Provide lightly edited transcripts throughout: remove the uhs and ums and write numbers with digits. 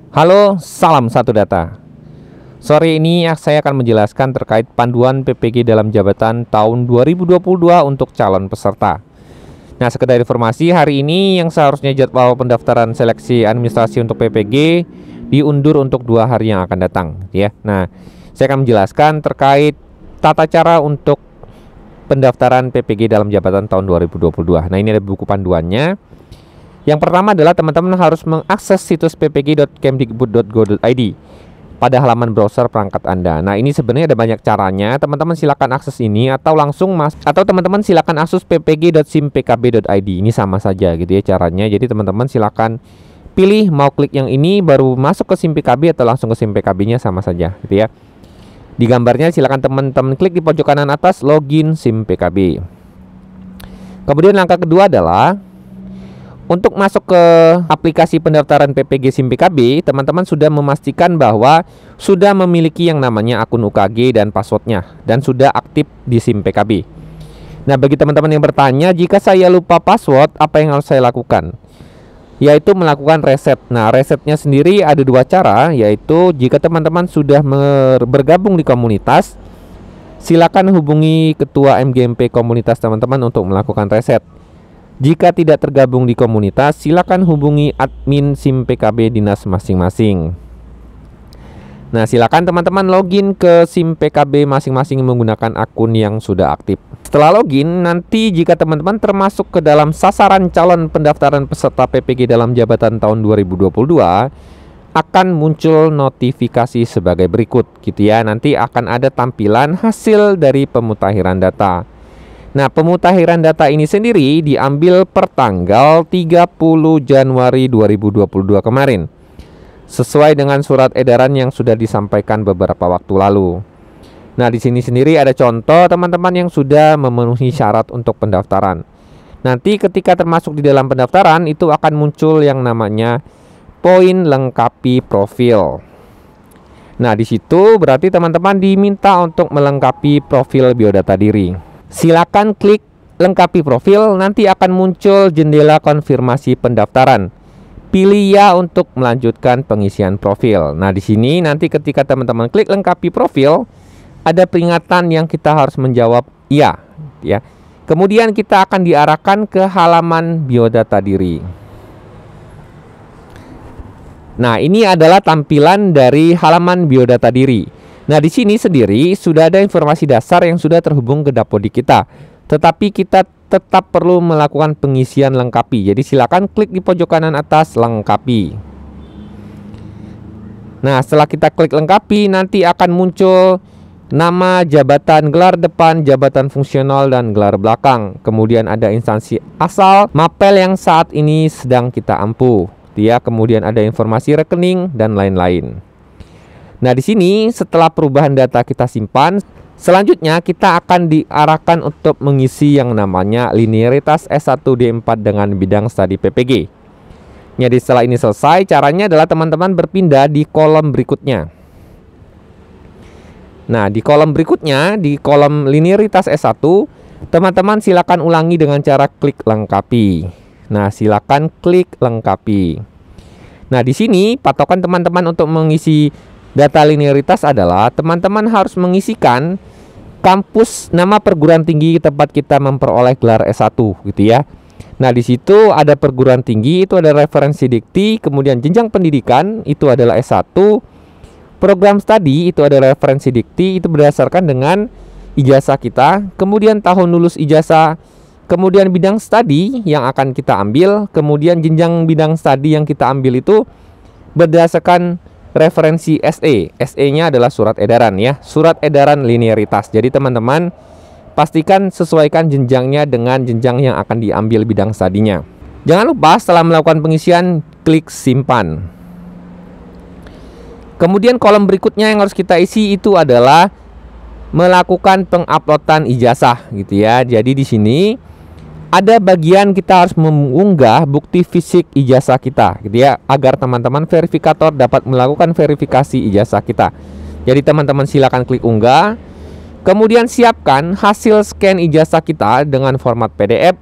Halo, salam satu data. Sore ini saya akan menjelaskan terkait panduan PPG dalam jabatan tahun 2022 untuk calon peserta. Nah, sekedar informasi, hari ini yang seharusnya jadwal pendaftaran seleksi administrasi untuk PPG diundur untuk 2 hari yang akan datang, ya. Nah, saya akan menjelaskan terkait tata cara untuk pendaftaran PPG dalam jabatan tahun 2022. Nah, ini ada buku panduannya. Yang pertama adalah teman-teman harus mengakses situs ppg.kemdikbud.go.id pada halaman browser perangkat Anda. Nah, ini sebenarnya ada banyak caranya. Teman-teman silakan akses ini atau teman-teman silakan akses ppg.simpkb.id. Ini sama saja gitu ya caranya. Jadi teman-teman silakan pilih mau klik yang ini baru masuk ke SIMPKB atau langsung ke SIMPKB-nya sama saja gitu ya. Di gambarnya silakan teman-teman klik di pojok kanan atas login SIMPKB. Kemudian langkah kedua adalah untuk masuk ke aplikasi pendaftaran PPG SIMPKB, teman-teman sudah memastikan bahwa sudah memiliki yang namanya akun UKG dan passwordnya dan sudah aktif di SIMPKB. Nah, bagi teman-teman yang bertanya, jika saya lupa password, apa yang harus saya lakukan? Yaitu melakukan reset. Nah, resetnya sendiri ada 2 cara, yaitu jika teman-teman sudah bergabung di komunitas, silakan hubungi ketua MGMP komunitas teman-teman untuk melakukan reset. Jika tidak tergabung di komunitas, silakan hubungi admin SIMPKB dinas masing-masing. Nah, silakan teman-teman login ke SIMPKB masing-masing menggunakan akun yang sudah aktif. Setelah login, nanti jika teman-teman termasuk ke dalam sasaran calon pendaftaran peserta PPG dalam jabatan tahun 2022, akan muncul notifikasi sebagai berikut gitu ya. Nanti akan ada tampilan hasil dari pemutakhiran data. Nah, pemutakhiran data ini sendiri diambil per tanggal 30 Januari 2022 kemarin, sesuai dengan surat edaran yang sudah disampaikan beberapa waktu lalu. Nah, di sini sendiri ada contoh teman-teman yang sudah memenuhi syarat untuk pendaftaran. Nanti ketika termasuk di dalam pendaftaran itu akan muncul yang namanya poin lengkapi profil. Nah, di situ berarti teman-teman diminta untuk melengkapi profil biodata diri. Silakan klik lengkapi profil, nanti akan muncul jendela konfirmasi pendaftaran. Pilih ya untuk melanjutkan pengisian profil. Nah, di sini nanti ketika teman-teman klik lengkapi profil, ada peringatan yang kita harus menjawab iya, ya. Kemudian kita akan diarahkan ke halaman biodata diri. Nah, ini adalah tampilan dari halaman biodata diri. Nah, di sini sendiri sudah ada informasi dasar yang sudah terhubung ke Dapodik kita. Tetapi kita tetap perlu melakukan pengisian lengkapi. Jadi silakan klik di pojok kanan atas lengkapi. Nah, setelah kita klik lengkapi, nanti akan muncul nama, jabatan, gelar depan, jabatan fungsional, dan gelar belakang. Kemudian ada instansi asal, mapel yang saat ini sedang kita ampuh. Ya, kemudian ada informasi rekening dan lain-lain. Nah, di sini setelah perubahan data kita simpan, selanjutnya kita akan diarahkan untuk mengisi yang namanya linearitas S1D4 dengan bidang studi PPG. Jadi setelah ini selesai, caranya adalah teman-teman berpindah di kolom berikutnya. Nah, di kolom berikutnya, di kolom linearitas S1, teman-teman silakan ulangi dengan cara klik lengkapi. Nah, silakan klik lengkapi. Nah, di sini patokan teman-teman untuk mengisi data linearitas adalah teman-teman harus mengisikan kampus, nama perguruan tinggi tempat kita memperoleh gelar S1 gitu ya. Nah, di situ ada perguruan tinggi, itu ada referensi dikti, kemudian jenjang pendidikan itu adalah S1, program studi itu ada referensi dikti, itu berdasarkan dengan ijazah kita, kemudian tahun lulus ijazah, kemudian bidang studi yang akan kita ambil, kemudian jenjang bidang studi yang kita ambil itu berdasarkan referensi SE. SE-nya adalah surat edaran ya, surat edaran linearitas. Jadi teman-teman pastikan sesuaikan jenjangnya dengan jenjang yang akan diambil bidang studinya. Jangan lupa setelah melakukan pengisian klik simpan. Kemudian kolom berikutnya yang harus kita isi itu adalah melakukan penguploadan ijazah gitu ya. Jadi di sini ada bagian kita harus mengunggah bukti fisik ijazah kita gitu ya, agar teman-teman verifikator dapat melakukan verifikasi ijazah kita. Jadi teman-teman silakan klik unggah. Kemudian siapkan hasil scan ijazah kita dengan format PDF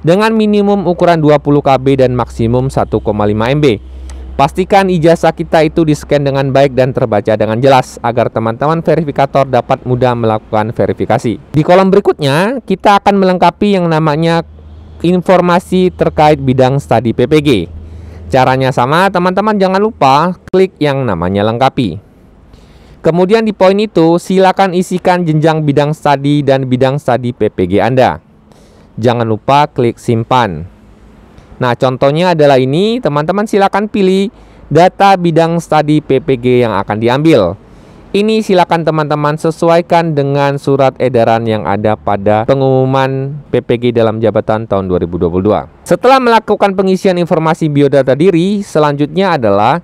dengan minimum ukuran 20 KB dan maksimum 1,5 MB. Pastikan ijazah kita itu di-scan dengan baik dan terbaca dengan jelas agar teman-teman verifikator dapat mudah melakukan verifikasi. Di kolom berikutnya, kita akan melengkapi yang namanya informasi terkait bidang studi PPG. Caranya sama, teman-teman jangan lupa klik yang namanya lengkapi. Kemudian di poin itu, silakan isikan jenjang bidang studi dan bidang studi PPG Anda. Jangan lupa klik simpan. Nah, contohnya adalah ini, teman-teman silakan pilih data bidang studi PPG yang akan diambil. Ini silakan teman-teman sesuaikan dengan surat edaran yang ada pada pengumuman PPG dalam jabatan tahun 2022. Setelah melakukan pengisian informasi biodata diri, selanjutnya adalah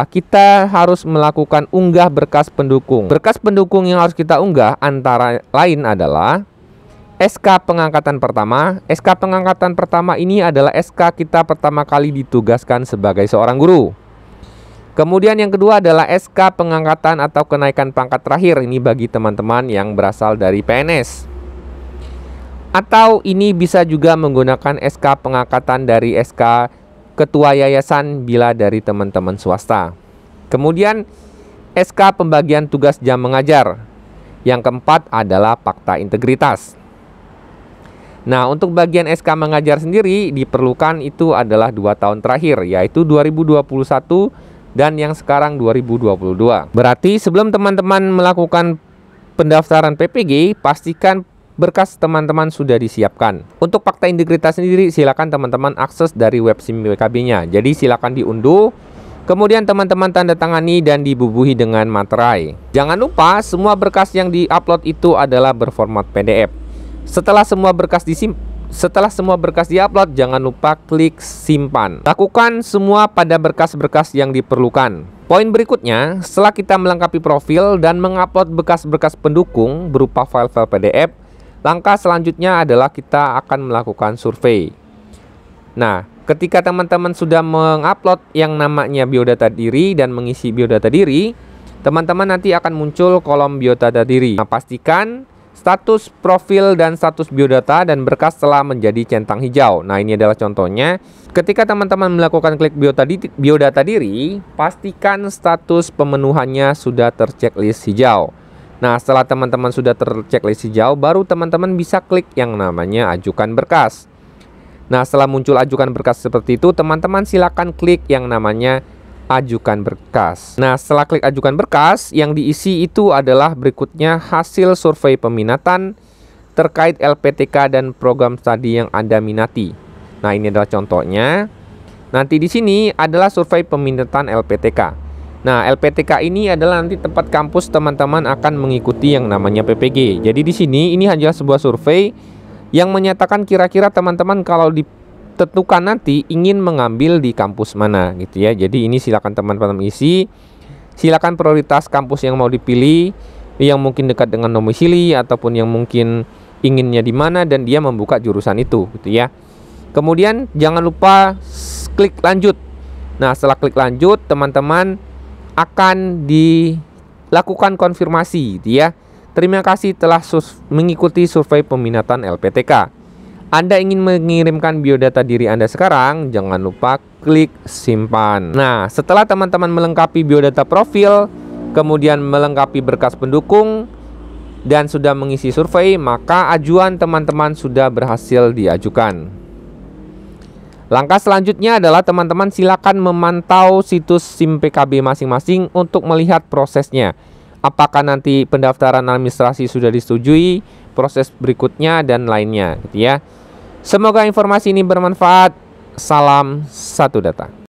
kita harus melakukan unggah berkas pendukung. Berkas pendukung yang harus kita unggah antara lain adalah SK pengangkatan pertama. SK pengangkatan pertama ini adalah SK kita pertama kali ditugaskan sebagai seorang guru. Kemudian yang kedua adalah SK pengangkatan atau kenaikan pangkat terakhir. Ini bagi teman-teman yang berasal dari PNS. Atau ini bisa juga menggunakan SK pengangkatan dari SK ketua yayasan bila dari teman-teman swasta. Kemudian SK pembagian tugas jam mengajar. Yang keempat adalah fakta integritas. Nah, untuk bagian SK mengajar sendiri diperlukan itu adalah 2 tahun terakhir, yaitu 2021 dan yang sekarang 2022. Berarti sebelum teman-teman melakukan pendaftaran PPG, pastikan berkas teman-teman sudah disiapkan. Untuk fakta integritas sendiri, silakan teman-teman akses dari web SIM WKB-nya. Jadi silakan diunduh, kemudian teman-teman tanda tangani dan dibubuhi dengan materai. Jangan lupa semua berkas yang diupload itu adalah berformat PDF. Setelah semua berkas diupload, jangan lupa klik simpan. Lakukan semua pada berkas-berkas yang diperlukan. Poin berikutnya, setelah kita melengkapi profil dan mengupload bekas-bekas pendukung berupa file-file PDF, langkah selanjutnya adalah kita akan melakukan survei. Nah, ketika teman-teman sudah mengupload yang namanya biodata diri dan mengisi biodata diri, teman-teman nanti akan muncul kolom biodata diri. Nah, pastikan status profil dan status biodata dan berkas telah menjadi centang hijau. Nah, ini adalah contohnya. Ketika teman-teman melakukan klik biodata diri, pastikan status pemenuhannya sudah terchecklist hijau. Nah, setelah teman-teman sudah terchecklist hijau, baru teman-teman bisa klik yang namanya ajukan berkas. Nah, setelah muncul ajukan berkas seperti itu, teman-teman silakan klik yang namanya ajukan berkas. Nah, setelah klik ajukan berkas, yang diisi itu adalah berikutnya hasil survei peminatan terkait LPTK dan program studi yang Anda minati. Nah, ini adalah contohnya. Nanti di sini adalah survei peminatan LPTK. Nah, LPTK ini adalah nanti tempat kampus teman-teman akan mengikuti yang namanya PPG. Jadi di sini ini hanya sebuah survei yang menyatakan kira-kira teman-teman kalau ditentukan nanti ingin mengambil di kampus mana gitu ya. Jadi ini silakan teman-teman isi. Silakan prioritas kampus yang mau dipilih, yang mungkin dekat dengan domisili ataupun yang mungkin inginnya di mana dan dia membuka jurusan itu gitu ya. Kemudian jangan lupa klik lanjut. Nah, setelah klik lanjut, teman-teman akan dilakukan konfirmasi gitu ya. Terima kasih telah mengikuti survei peminatan LPTK. Anda ingin mengirimkan biodata diri Anda sekarang, jangan lupa klik simpan. Nah, setelah teman-teman melengkapi biodata profil, kemudian melengkapi berkas pendukung, dan sudah mengisi survei, maka ajuan teman-teman sudah berhasil diajukan. Langkah selanjutnya adalah teman-teman silakan memantau situs SIM PKB masing-masing untuk melihat prosesnya. Apakah nanti pendaftaran administrasi sudah disetujui, proses berikutnya dan lainnya gitu ya. Semoga informasi ini bermanfaat. Salam satu data.